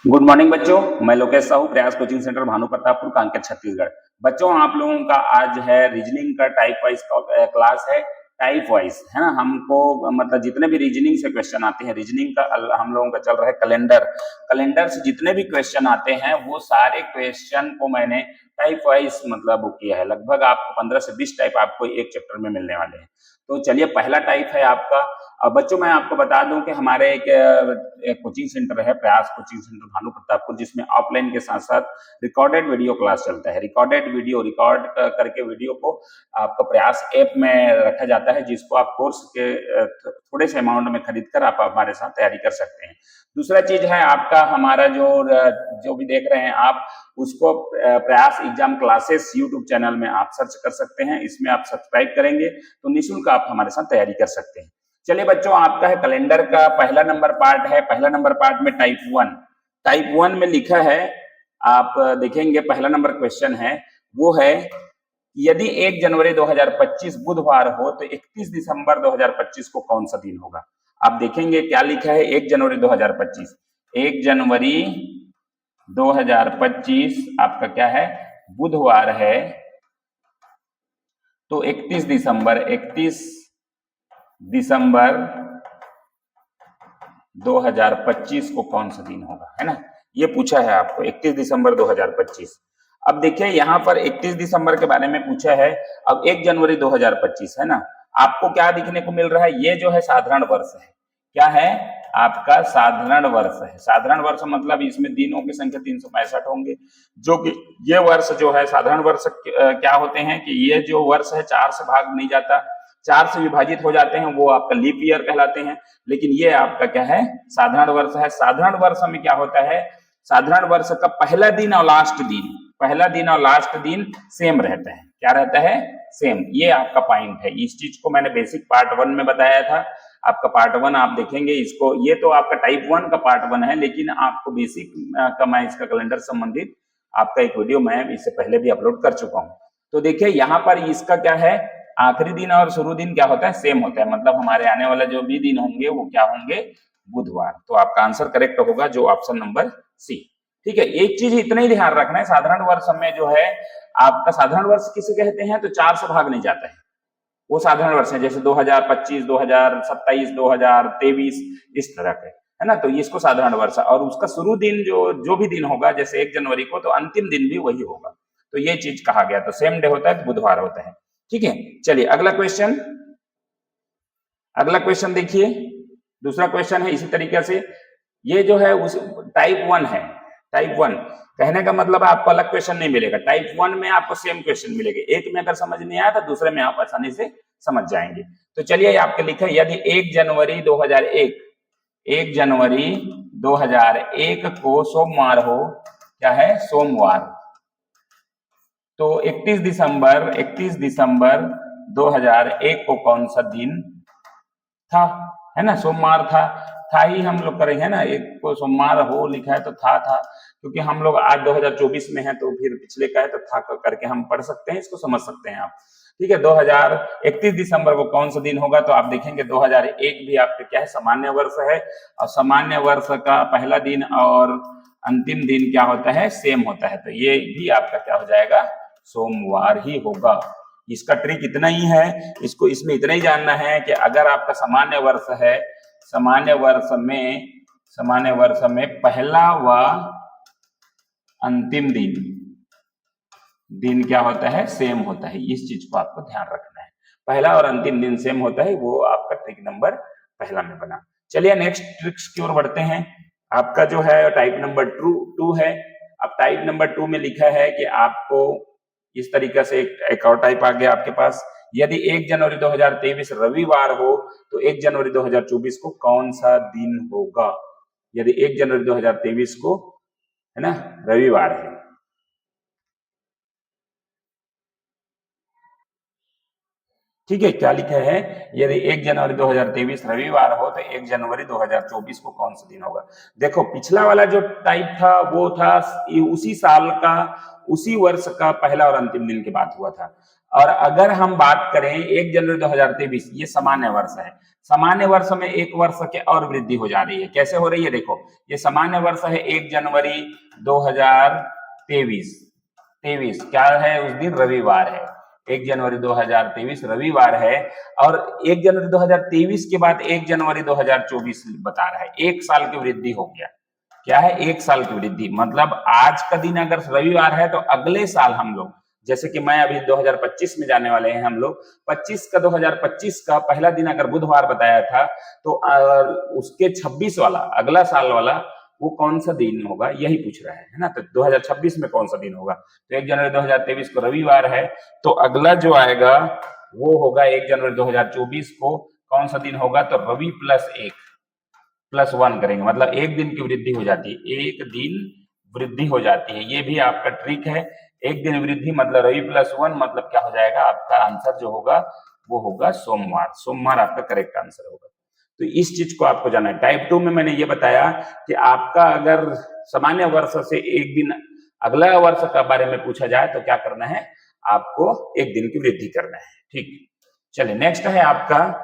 Good morning बच्चों, मैं लोकेश साहू, प्रयास कोचिंग सेंटर भानु प्रतापपुर, कांकेर, छत्तीसगढ़। बच्चों, आप लोगों का आज है रीजनिंग का टाइप वाइज क्लास है। टाइप वाइज है ना, हमको मतलब जितने भी रीजनिंग से क्वेश्चन आते हैं, रीजनिंग का हम लोगों का चल रहा है कैलेंडर। कैलेंडर से जितने भी क्वेश्चन आते हैं वो सारे क्वेश्चन को मैंने टाइप वाइज मतलब बुक किया है। लगभग आपको 15 से 20 टाइप आपको एक चैप्टर में मिलने वाले हैं। तो चलिए, पहला टाइप है आपका। अब बच्चों, मैं आपको बता दूं कि हमारे एक कोचिंग सेंटर है, प्रयास कोचिंग सेंटर भानु प्रतापपुर, जिसमें ऑफलाइन के साथ साथ रिकॉर्डेड वीडियो क्लास चलता है। रिकॉर्डेड वीडियो रिकॉर्ड करके वीडियो को आपका प्रयास ऐप में रखा जाता है, जिसको आप कोर्स के थोड़े से अमाउंट में खरीद कर आप हमारे साथ तैयारी कर सकते हैं। दूसरा चीज है आपका, हमारा जो भी देख रहे हैं आप, उसको प्रयास एग्जाम क्लासेस यूट्यूब चैनल में आप सर्च कर सकते हैं। इसमें आप सब्सक्राइब करेंगे तो निःशुल्क आप हमारे साथ तैयारी कर सकते हैं। चलिए बच्चों, आपका है कैलेंडर का पहला नंबर पार्ट है। पहला नंबर पार्ट में टाइप 1, टाइप 1 में लिखा है, आप देखेंगे पहला नंबर क्वेश्चन है, वो है यदि 1 जनवरी 2025 बुधवार हो तो 31 दिसंबर 2025 को कौन सा दिन होगा। आप देखेंगे क्या लिखा है, 1 जनवरी 2025, 1 जनवरी 2025 आपका क्या है, बुधवार है। तो 31 दिसंबर 2025 को कौन सा दिन होगा, है ना, ये पूछा है आपको, 31 दिसंबर 2025। अब देखिए यहाँ पर 31 दिसंबर के बारे में पूछा है। अब 1 जनवरी 2025 है ना, आपको क्या दिखने को मिल रहा है, ये जो है साधारण वर्ष है। क्या है आपका, साधारण वर्ष है। साधारण वर्ष मतलब इसमें दिनों की संख्या 365 होंगे, जो कि ये वर्ष जो है साधारण वर्ष क्या होते हैं कि ये जो वर्ष है 4 से भाग नहीं जाता, 4 से विभाजित हो जाते हैं, वो आपका लीप ईयर कहलाते हैं। लेकिन ये आपका क्या है, साधारण वर्ष है। साधारण वर्ष में क्या होता है, साधारण वर्ष का पहला दिन और लास्ट दिन, पहला दिन और लास्ट दिन सेम रहता है। क्या रहता है, सेम। ये आपका पॉइंट है। इस चीज को मैंने बेसिक पार्ट 1 में बताया था। आपका पार्ट 1 आप देखेंगे इसको, ये तो आपका टाइप 1 का पार्ट 1 है, लेकिन आपको बेसिक का मैं इसका कैलेंडर संबंधित आपका एक वीडियो मैं इससे पहले भी अपलोड कर चुका हूं। तो देखिए यहाँ पर इसका क्या है, आखिरी दिन और शुरू दिन क्या होता है, सेम होता है। मतलब हमारे आने वाला जो भी दिन होंगे वो क्या होंगे, बुधवार। तो आपका आंसर करेक्ट होगा जो ऑप्शन नंबर सी। ठीक है, एक चीज इतना ही ध्यान रखना है, साधारण वर्ष में जो है आपका, साधारण वर्ष किसे कहते हैं, तो 4 से भाग नहीं जाता है, वो साधारण वर्ष है। जैसे 2025, 2027, 2023 इस तरह के, है ना, तो इसको साधारण वर्ष। और उसका शुरू दिन जो भी दिन होगा, जैसे 1 जनवरी को, तो अंतिम दिन भी वही होगा। तो ये चीज कहा गया, तो सेम डे होता है, बुधवार होता है। ठीक है, चलिए अगला क्वेश्चन। अगला क्वेश्चन देखिए, दूसरा क्वेश्चन है इसी तरीके से। ये जो है उस टाइप 1 है। टाइप 1 कहने का मतलब आपको अलग क्वेश्चन नहीं मिलेगा। टाइप 1 में आपको सेम क्वेश्चन मिलेंगे। एक में अगर समझ नहीं आया तो दूसरे में आप आसानी से समझ जाएंगे। तो चलिए आपके लिखा है, यदि 1 जनवरी 2001, 1 जनवरी 2001 को सोमवार हो, क्या है, सोमवार, तो 31 दिसंबर 2001 को कौन सा दिन था, है ना, सोमवार था ही हम लोग करेंगे, है ना, एक को सोमवार हो लिखा है तो था, क्योंकि हम लोग आज 2024 में है, तो फिर पिछले का है तो था करके हम पढ़ सकते हैं, इसको समझ सकते हैं आप। ठीक है, 31 दिसंबर को कौन सा दिन होगा, तो आप देखेंगे 2001 भी आपका क्या है, सामान्य वर्ष है। और सामान्य वर्ष का पहला दिन और अंतिम दिन क्या होता है, सेम होता है। तो ये भी आपका क्या हो जाएगा, सोमवार ही होगा। इसका ट्रिक इतना ही है, इसको इसमें इतना ही जानना है कि अगर आपका सामान्य वर्ष है, सामान्य वर्ष में पहला व अंतिम दिन क्या होता है, सेम होता है। इस चीज को आपको ध्यान रखना है, पहला और अंतिम दिन सेम होता है, वो आपका ट्रिक नंबर पहला में बना। चलिए नेक्स्ट ट्रिक्स की ओर बढ़ते हैं। आपका जो है टाइप नंबर 2 है। अब टाइप नंबर 2 में लिखा है कि आपको इस तरीके से एक और टाइप आ गया आपके पास, यदि 1 जनवरी 2023 रविवार हो तो 1 जनवरी 2024 को कौन सा दिन होगा। यदि 1 जनवरी 2023 को, है ना, रविवार है, ठीक है, क्या लिखा है, यदि 1 जनवरी 2023 रविवार हो तो 1 जनवरी 2024 को कौन सा दिन होगा। देखो पिछला वाला जो टाइप था वो था उसी साल का, उसी वर्ष का पहला और अंतिम दिन की बात हुआ था। और अगर हम बात करें 1 जनवरी 2023, ये सामान्य वर्ष है। सामान्य वर्ष में एक वर्ष के और वृद्धि हो जा रही है। कैसे हो रही है, देखो ये सामान्य वर्ष है 1 जनवरी 2023, क्या है उस दिन, रविवार है। 1 जनवरी 2023 रविवार है। और 1 जनवरी 2023 के बाद 1 जनवरी 2024 बता रहा है, एक साल की वृद्धि हो गया। क्या है, एक साल की वृद्धि। मतलब आज का दिन अगर रविवार है तो अगले साल हम लोग, जैसे कि मैं अभी 2025 में जाने वाले हैं हम लोग, 2025 का पहला दिन अगर बुधवार बताया था तो उसके 26 वाला, अगला साल वाला वो कौन सा दिन होगा, यही पूछ रहा है ना। तो 2026 में कौन सा दिन होगा, तो 1 जनवरी 2023 को रविवार है, तो अगला जो आएगा वो होगा 1 जनवरी 2024 को कौन सा दिन होगा, तो रवि प्लस 1 करेंगे, मतलब एक दिन की वृद्धि हो जाती है, एक दिन वृद्धि हो जाती है। ये भी आपका ट्रिक है, एक दिन वृद्धि मतलब रवि प्लस 1, मतलब क्या हो जाएगा, आपका आंसर जो होगा वो होगा सोमवार। सोमवार आपका करेक्ट आंसर होगा। तो इस चीज को आपको जाना है। टाइप 2 में मैंने ये बताया कि आपका अगर सामान्य वर्ष से एक दिन अगला वर्ष के बारे में पूछा जाए तो क्या करना है, आपको एक दिन की वृद्धि करना है। ठीक, चलिए नेक्स्ट है आपका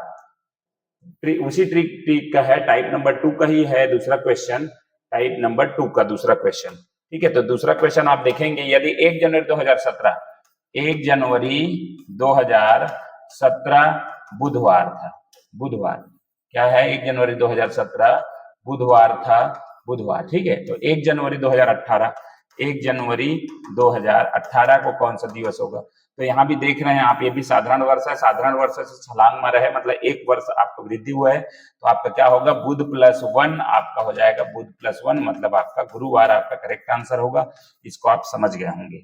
उसी ट्रिक का है, टाइप नंबर 2 का ही है दूसरा क्वेश्चन, टाइप नंबर 2 का दूसरा क्वेश्चन। ठीक है, तो दूसरा क्वेश्चन आप देखेंगे, यदि 1 जनवरी 2017, 1 जनवरी 2017 बुधवार था, बुधवार क्या है, 1 जनवरी 2017 बुधवार था, बुधवार। ठीक है, तो 1 जनवरी 2018, 1 जनवरी 2018 को कौन सा दिवस होगा। तो यहाँ भी देख रहे हैं आप, ये भी साधारण वर्ष है, साधारण वर्ष से छलांग मारा है, मतलब एक वर्ष आपका वृद्धि हुआ है, तो आपका क्या होगा, बुध प्लस 1 आपका हो जाएगा, बुध प्लस 1 मतलब आपका गुरुवार आपका करेक्ट आंसर होगा। इसको आप समझ गए होंगे,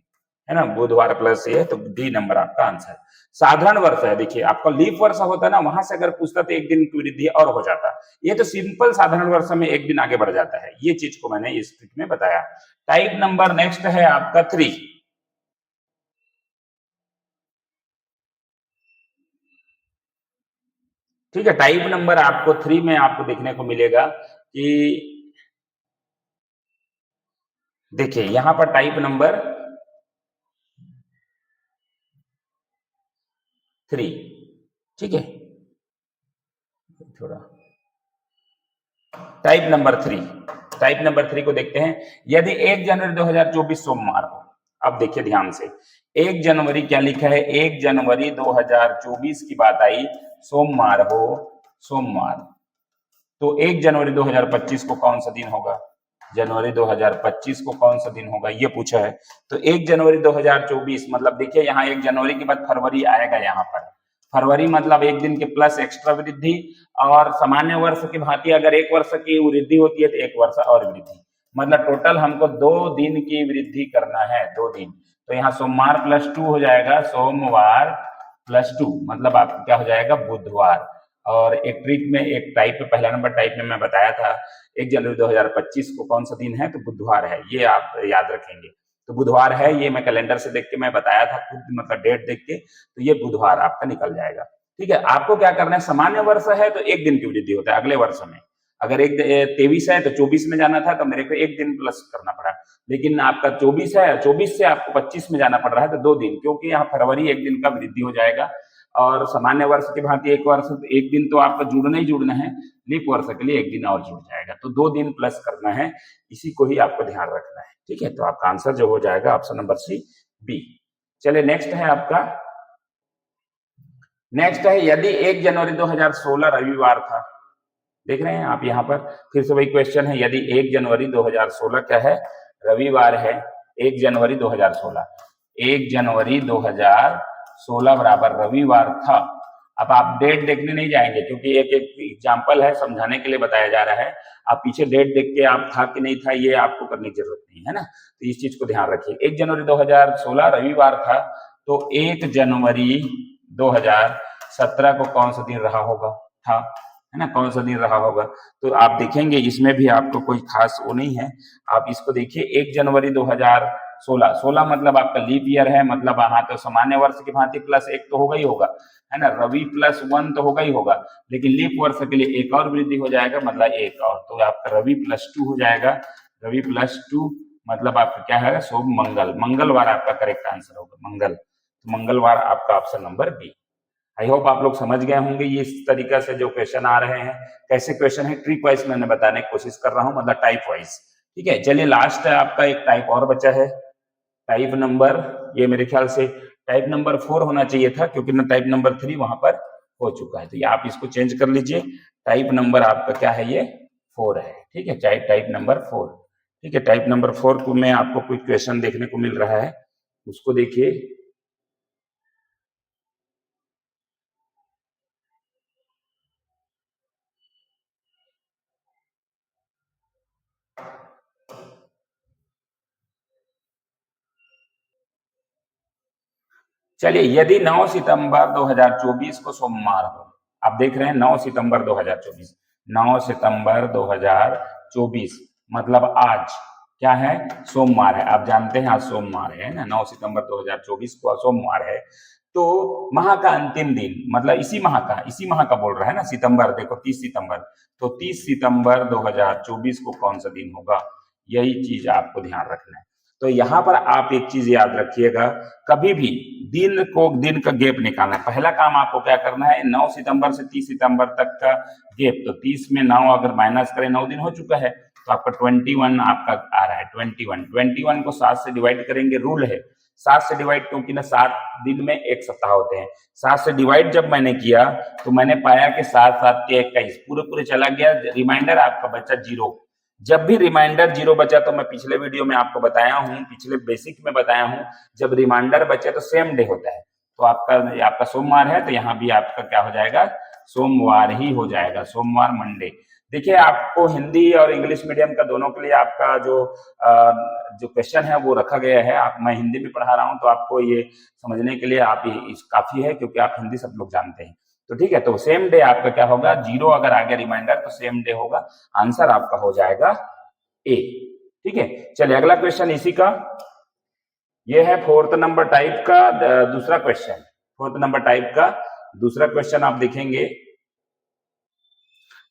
है ना, बुधवार प्लस ये, तो डी नंबर आपका आंसर। साधारण वर्ष है, देखिए आपका लीप वर्ष होता ना, वहां से अगर पूछता तो एक दिन की वृद्धि और हो जाता, ये तो सिंपल साधारण वर्ष में एक दिन आगे बढ़ जाता है। ये चीज को मैंने इस ट्रिक में बताया। टाइप नंबर नेक्स्ट है आपका 3। ठीक है, टाइप नंबर आपको 3 में आपको देखने को मिलेगा कि देखिए यहां पर टाइप नंबर 3, ठीक है, थोड़ा टाइप नंबर 3 को देखते हैं। यदि 1 जनवरी 2024 सोमवार हो, अब देखिए ध्यान से, 1 जनवरी क्या लिखा है, 1 जनवरी 2024 की बात आई, सोमवार हो, सोमवार, तो 1 जनवरी 2025 को कौन सा दिन होगा, जनवरी 2025 को कौन सा दिन होगा, ये पूछा है। तो 1 जनवरी 2024 मतलब देखिए यहाँ 1 जनवरी के बाद फरवरी आएगा, यहाँ पर फरवरी मतलब एक दिन के प्लस एक्स्ट्रा वृद्धि, और सामान्य वर्ष की भांति अगर एक वर्ष की वृद्धि होती है तो एक वर्ष और वृद्धि, मतलब टोटल हमको 2 दिन की वृद्धि करना है, 2 दिन। तो यहाँ सोमवार प्लस 2 हो जाएगा, सोमवार प्लस 2 मतलब आपको क्या हो जाएगा, बुधवार। और एक ट्रिक में एक टाइप में, पहला नंबर टाइप में मैं बताया था 1 जनवरी 2025 को कौन सा दिन है, तो बुधवार है, ये आप याद रखेंगे। तो बुधवार है, ये मैं कैलेंडर से देख के मैं बताया था खुद, मतलब डेट देख के, तो ये बुधवार आपका निकल जाएगा। ठीक है, आपको क्या करना है, सामान्य वर्ष है तो एक दिन की वृद्धि होता है अगले वर्ष में। अगर 23 है तो 24 में जाना था, तो मेरे को एक दिन प्लस करना पड़ा, लेकिन आपका 24 है, 24 से आपको 25 में जाना पड़ रहा है, तो 2 दिन, क्योंकि यहाँ फरवरी एक दिन का वृद्धि हो जाएगा। और सामान्य वर्ष की भांति एक वर्ष एक दिन तो आपका जुड़ना ही जुड़ना है, लीप वर्ष के लिए एक दिन और जुड़ जाएगा, तो 2 दिन प्लस करना है, इसी को ही आपको ध्यान रखना है। ठीक है, तो आपका आंसर जो हो जाएगा ऑप्शन नंबर सी, बी। चलिए नेक्स्ट है आपका, नेक्स्ट है यदि 1 जनवरी 2016 रविवार था, देख रहे हैं आप यहाँ पर फिर से वही क्वेश्चन है, यदि 1 जनवरी 2016 क्या है, रविवार है, 1 जनवरी 2016, 1 जनवरी 2016 बराबर रविवार था। अब आप डेट देखने नहीं जाएंगे, क्योंकि एक एक एग्जाम्पल है, समझाने के लिए बताया जा रहा है, आप पीछे डेट देख के आप था कि नहीं था ये आपको करने की जरूरत नहीं है ना, तो इस चीज को ध्यान रखिए। 1 जनवरी 2016 रविवार था, तो 1 जनवरी 2017 को कौन सा दिन रहा होगा, था, है ना, कौन सा दिन रहा होगा। तो आप देखेंगे इसमें भी आपको कोई खास वो नहीं है, आप इसको देखिए, 1 जनवरी 2000 16 मतलब आपका लीप ईयर है, मतलब हाँ तो सामान्य वर्ष की भांति प्लस 1 तो होगा ही होगा, है ना, रवि प्लस 1 तो होगा ही होगा, लेकिन लीप वर्ष के लिए एक और वृद्धि हो जाएगा, मतलब एक और, तो आपका रवि प्लस 2 हो जाएगा। रवि प्लस 2 मतलब आपका क्या है, सोम मंगल, मंगलवार आपका करेक्ट आंसर होगा, मंगल, तो मंगलवार आपका option number B. I hope आप लोग समझ गए होंगे ये इस तरीका से जो क्वेश्चन आ रहे हैं, कैसे क्वेश्चन है, ट्रिक वाइज मैंने बताने की कोशिश कर रहा हूँ, मतलब टाइप वाइज। ठीक है, चलिए लास्ट है आपका एक टाइप और बचा है, टाइप नंबर, ये मेरे ख्याल से टाइप नंबर 4 होना चाहिए था, क्योंकि ना टाइप नंबर 3 वहां पर हो चुका है, तो ये आप इसको चेंज कर लीजिए, टाइप नंबर आपका क्या है, ये 4 है। ठीक है, टाइप नंबर 4। ठीक है, टाइप नंबर 4 को में आपको कुछ क्वेश्चन देखने को मिल रहा है, उसको देखिए। चलिए, यदि 9 सितंबर 2024 को सोमवार हो, आप देख रहे हैं 9 सितंबर 2024, 9 सितंबर 2024 मतलब आज क्या है, सोमवार है, आप जानते हैं आज सोमवार है ना, 9 सितंबर 2024 को सोमवार है, तो माह का अंतिम दिन, मतलब इसी माह का बोल रहा है ना, सितंबर, देखो 30 सितंबर, तो 30 सितंबर 2024 को कौन सा दिन होगा, यही चीज आपको ध्यान रखना है। तो यहाँ पर आप एक चीज याद रखिएगा, कभी भी दिन का गैप निकालना है। पहला काम आपको क्या करना है, 9 सितंबर से 30 सितंबर तक का गैप, तो 30 में 9 अगर माइनस करें, 9 दिन हो चुका है, तो आपका 21 आपका आ रहा है, 21 को 7 से डिवाइड करेंगे, रूल है 7 से डिवाइड, क्योंकि ना 7 दिन में एक सप्ताह होते हैं, 7 से डिवाइड जब मैंने किया तो मैंने पाया कि 7 7 के 21 पूरे पूरे चला गया, रिमाइंडर आपका बचा 0। जब भी रिमाइंडर 0 बचा, तो मैं पिछले वीडियो में आपको बताया हूं, पिछले बेसिक में बताया हूं, जब रिमाइंडर बचे तो सेम डे होता है, तो आपका सोमवार है, तो यहाँ भी आपका क्या हो जाएगा, सोमवार ही हो जाएगा, सोमवार मंडे। देखिए, आपको हिंदी और इंग्लिश मीडियम का दोनों के लिए आपका जो क्वेश्चन है वो रखा गया है, मैं हिंदी में पढ़ा रहा हूँ, तो आपको ये समझने के लिए आप काफी है, क्योंकि आप हिंदी सब लोग जानते हैं। तो ठीक है, तो सेम डे आपका क्या होगा, 0 अगर आ गया रिमाइंडर तो सेम डे होगा, आंसर आपका हो जाएगा ए। ठीक है, चलिए अगला क्वेश्चन इसी का, ये है 4th नंबर टाइप का दूसरा क्वेश्चन, 4th नंबर टाइप का दूसरा क्वेश्चन आप देखेंगे।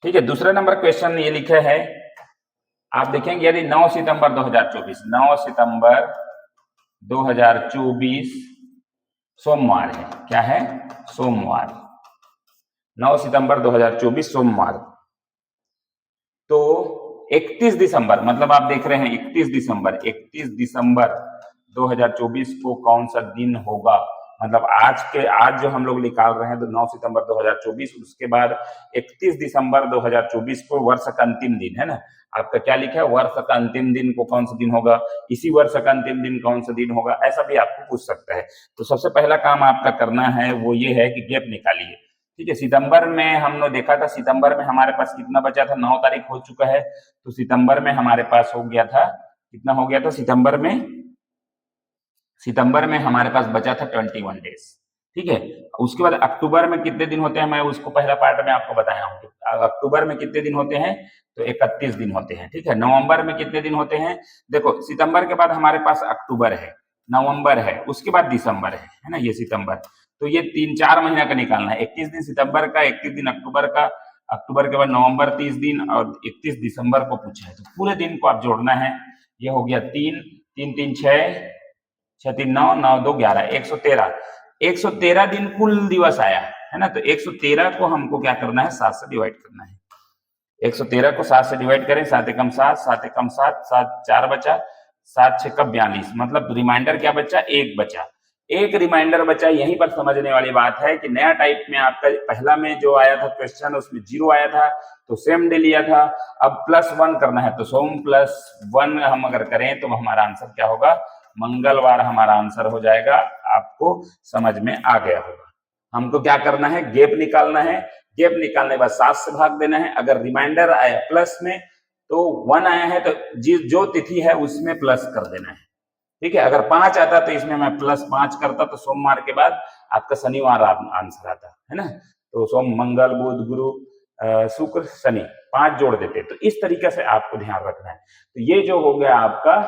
ठीक है, दूसरा नंबर क्वेश्चन ये लिखा है, आप देखेंगे, यदि 9 सितंबर 2024, 9 सितंबर 2024 सोमवार है, क्या है, सोमवार, 9 सितंबर 2024 सोमवार, तो 31 दिसंबर, मतलब आप देख रहे हैं 31 दिसंबर 2024 को कौन सा दिन होगा, मतलब आज जो हम लोग निकाल रहे हैं तो 9 सितंबर 2024, उसके बाद 31 दिसंबर 2024 को वर्ष का अंतिम दिन है ना, आपका क्या लिखा है, वर्ष का अंतिम दिन को कौन सा दिन होगा, इसी वर्ष का अंतिम दिन कौन सा दिन होगा, ऐसा भी आपको पूछ सकता है। तो सबसे पहला काम आपका करना है वो ये है कि गैप निकालिए। ठीक है, सितंबर में हमने देखा था, सितंबर में हमारे पास कितना बचा था, 9 तारीख हो चुका है, तो सितंबर में हमारे पास हो गया था, कितना हो गया था सितंबर में हमारे पास बचा था 21 डेज। ठीक है, उसके बाद अक्टूबर में कितने दिन होते हैं, मैं उसको पहला पार्ट में आपको बताया हूँ, अक्टूबर में कितने दिन होते हैं, तो 31 दिन होते हैं। ठीक है, नवंबर में कितने दिन होते हैं, देखो सितंबर के बाद हमारे पास अक्टूबर है, नवंबर है, उसके बाद दिसंबर है ना, ये सितंबर, तो ये 3-4 महीना का निकालना है, 21 दिन सितंबर का, 21 दिन अक्टूबर का, अक्टूबर के बाद नवंबर 30 दिन और 31 दिसंबर को पूछा है, तो पूरे दिन को आप जोड़ना है, ये हो गया 3 3 3 6 6 3 9 9 2 11 113 दिन कुल दिवस आया है ना, तो 113 को हमको क्या करना है, 7 से डिवाइड करना है, 113 को 7 से डिवाइड करें, 7 एकम 7 7 एकम 7 7 4 बचा, 7 6 का 42, मतलब रिमाइंडर क्या बचा, एक बचा, एक रिमाइंडर बचा। यहीं पर समझने वाली बात है कि नया टाइप में आपका पहला में जो आया था क्वेश्चन, उसमें 0 आया था, तो सेम डे लिया था, अब +1 करना है, तो सोम +1 हम अगर करें तो हमारा आंसर क्या होगा, मंगलवार हमारा आंसर हो जाएगा। आपको समझ में आ गया होगा। हमको क्या करना है, गैप निकालना है, गैप निकालने के बाद 7 से भाग देना है, अगर रिमाइंडर आया प्लस में तो 1 आया है तो जो तिथि है उसमें प्लस कर देना है। ठीक है, अगर 5 आता तो इसमें मैं +5 करता, तो सोमवार के बाद आपका शनिवार आंसर आता है ना, तो सोम मंगल बुध गुरु शुक्र शनि 5 जोड़ देते, तो इस तरीके से आपको ध्यान रखना है। तो ये जो हो गया आपका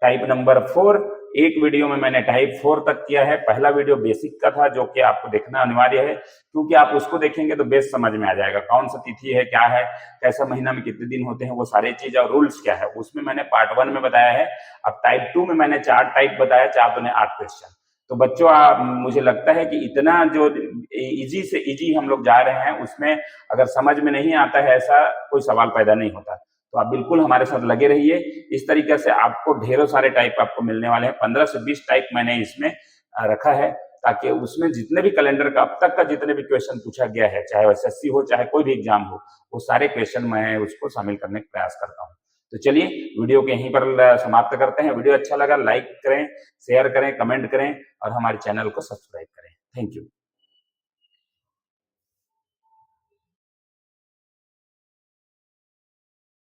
टाइप नंबर 4, एक वीडियो में मैंने टाइप 4 तक किया है। पहला वीडियो बेसिक का था जो कि आपको देखना अनिवार्य है, क्योंकि आप उसको देखेंगे तो बेस समझ में आ जाएगा, कौन सा तिथि है, क्या है, कैसा महीना में कितने दिन होते हैं, वो सारी चीज और रूल्स क्या है, उसमें मैंने पार्ट 1 में बताया है। अब टाइप 2 में मैंने 4 टाइप बताया, 4 दूने 8 क्वेश्चन। तो बच्चों मुझे लगता है कि इतना जो इजी से इजी हम लोग जा रहे हैं, उसमें अगर समझ में नहीं आता है ऐसा कोई सवाल पैदा नहीं होता। तो आप बिल्कुल हमारे साथ लगे रहिए। इस तरीके से आपको ढेरों सारे टाइप आपको मिलने वाले हैं। 15 से 20 टाइप मैंने इसमें रखा है, ताकि उसमें जितने भी कैलेंडर का अब तक का जितने भी क्वेश्चन पूछा गया है, चाहे एसएससी हो चाहे कोई भी एग्जाम हो, वो सारे क्वेश्चन मैं उसको शामिल करने का प्रयास करता हूँ। तो चलिए वीडियो को यहीं पर समाप्त करते हैं। वीडियो अच्छा लगा लाइक करें, शेयर करें, कमेंट करें और हमारे चैनल को सब्सक्राइब करें। Thank you.